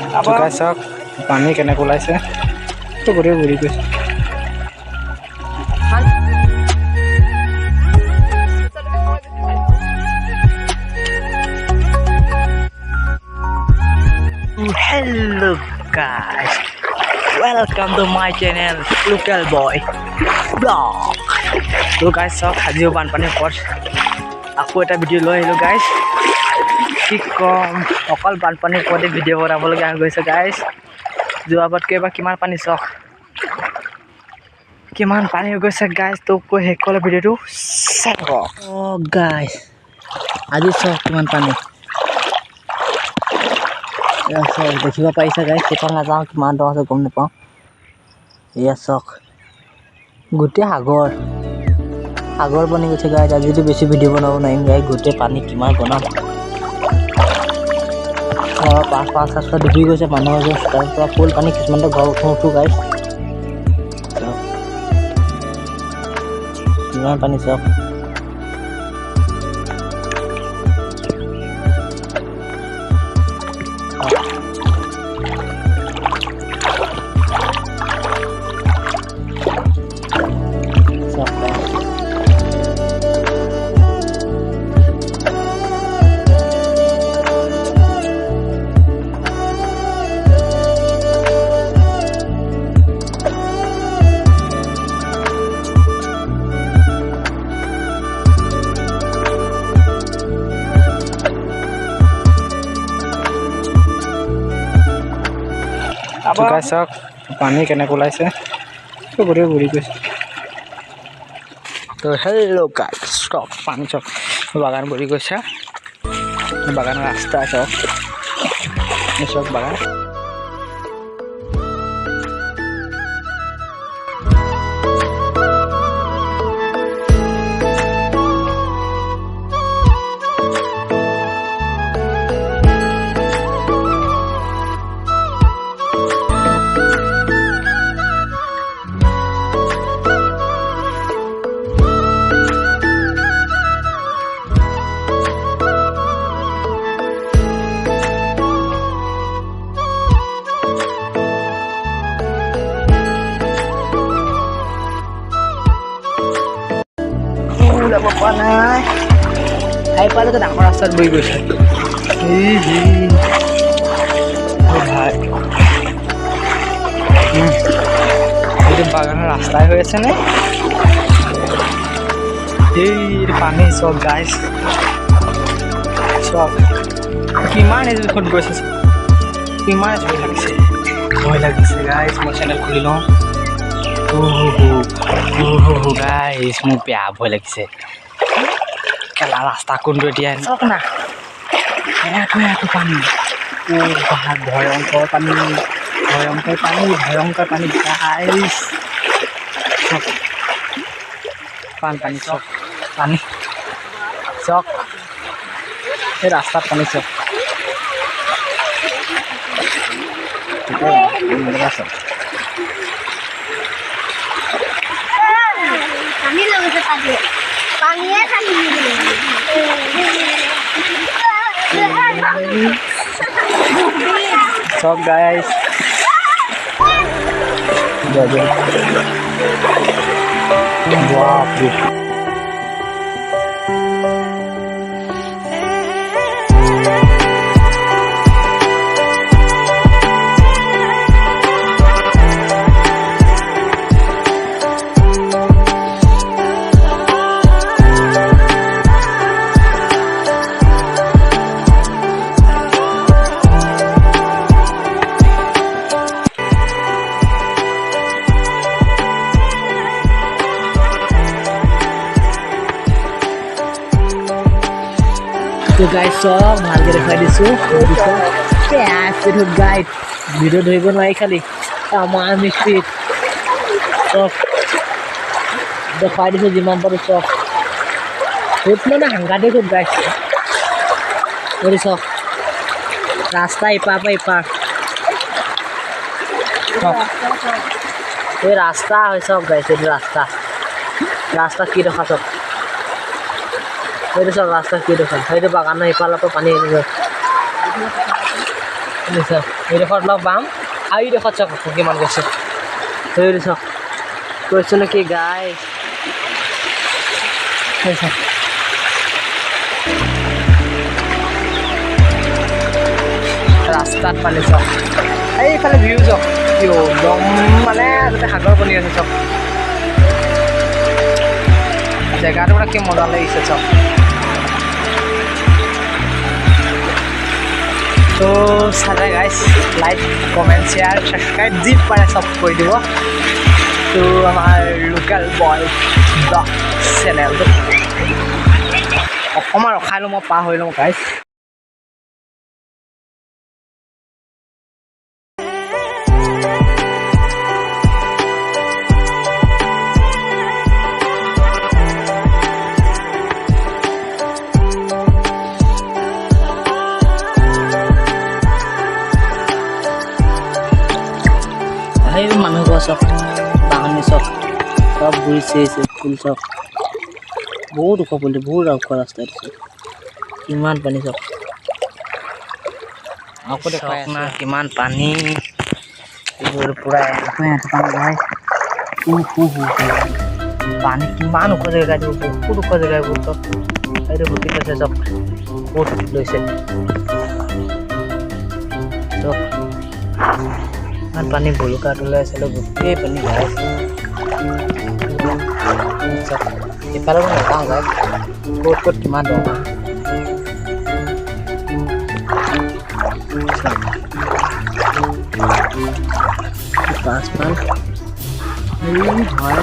চুকাই চাওক পানী কেনেকৈ ওলাইছে গোটেই বুৰি গৈছে Hello guys, welcome to my channel Local Boy Vlog. So guys, so আজিও বানপানীৰ ওপৰত আকৌ এটা ভিডিঅ' লৈ আহিলোঁ গাইজ কি কম অকল বানপানীৰ ওপৰতে ভিডিঅ' বনাবলগীয়া হৈ গৈছে গাইজ যোৱাবাৰতকৈ এবাৰ কিমান পানী চাওক কিমান পানী হৈ গৈছে গাইজ তোক কৈ শেষ কৰিলে ভিডিঅ'টো চাই থাকক অঁ গাইজ আজি চাওক কিমান পানী চাওক দেখিব পাৰিছে গাইজ সেইখন নাযাওঁ কিমান দ আছে গম নাপাওঁ এয়া চাওক গোটেই সাগৰ বনি গৈছে গাইজ আজিতো বেছি ভিডিঅ' বনাব নোৱাৰিম গাইজ গোটেই পানী কিমান বনাম ঘৰৰ পাঁচ ৰাস্তা ডুবি গৈছে মানুহৰ তাৰ পৰা ফুল পানী কিছুমানটো ঘৰ উঠোঁ গাইজ কিমান পানী চাওক চুকাই চাওক পানী কেনেকৈ ওলাইছে গোটেই বুৰি গৈছে তো হেল্ল' গাইজ চাওক পানী চাওক বাগান বুৰি গৈছে বাগানৰ ৰাস্তা চাওক চাওক বাগান যাব পৰা নাই সেইফালেতো ডাঙৰ ৰাস্তাত বহি গৈছে ভাই এইটো বাগানৰ ৰাস্তাই হৈ আছেনে এই পানী চব গাইজ চব কিমান এজোখত গৈছে কিমান ভয় লাগিছে গাইজ মই চেনেল খুলি লওঁ গাইজ মোক বেয়া ভয় লাগিছে কেলা ৰাস্তা কোনটো এতিয়া চাওক না এটো পানী ভয়ংকৰ পানী গাইজ পানী চক পানী চক এই ৰাস্তাত পানী চক পানী লগতে পানীয়ে থাকি চক গাইজ বাপরে তো গাইজ চব ভালকৈ দেখুৱাই দিছোঁ গাইড ভিডিঅ' ধৰিব নোৱাৰি খালি আমাৰ মিস্ত্ৰীত চব দেখুৱাই দিছোঁ যিমান পাৰোঁ চব খুব মানে সাংঘাতিক খুব গাইজ কৰি চক ৰাস্তা ইপাৰ পৰা ইপাৰ এই ৰাস্তা হয় চব গাইজ এইটো ৰাস্তা কি দেখা চব এইটো চব ৰাস্তা কি দেখা সেইটো বাগানৰ ইফালৰ পৰা পানী এইডোখৰত অলপ বাম আৰু এইডোখৰত চাওক কিমান গৈছে চাওক কৈছোঁ নেকি গাই ৰাস্তাত পানী চাওক এইফালে ভিউ চাওক একদম মানে তাতে সাগৰ বনি আছে চাওক জেগাটো মানে কি মজা লাগিছে চাওক তো চালে guys like comment share subscribe যি পাৰে চব কৰি দিব তো আমাৰ লোকেল বয় ব্লগ চেনেলটো অকণমান ৰখাই লওঁ মই পাৰ হৈ লওঁ গাইজ এই মানুহ ঘৰ চাওক বাগানী চাওক চব ঘূৰিছে ফুল চাওক বহুত ওখ পুলি বহুত ওখ ৰাস্তা দিছে কিমান পানী চাওক আকৌ দেখুৱাই না কিমান পানী এইবোৰ পূৰা পানী কিমান ওখ জেগা দিব বহুত ওখ জেগা এইবোৰ চাওক এইটো বুটি আছে চাওক বহুত লৈছে চাওক ইমান পানী ভুলুকা তোলাই আছিলে গোটেই পানী গাই এইফালে মই নাপাওঁ গাই ক'ত ক'ত কিমান দম পাঁচমান হয়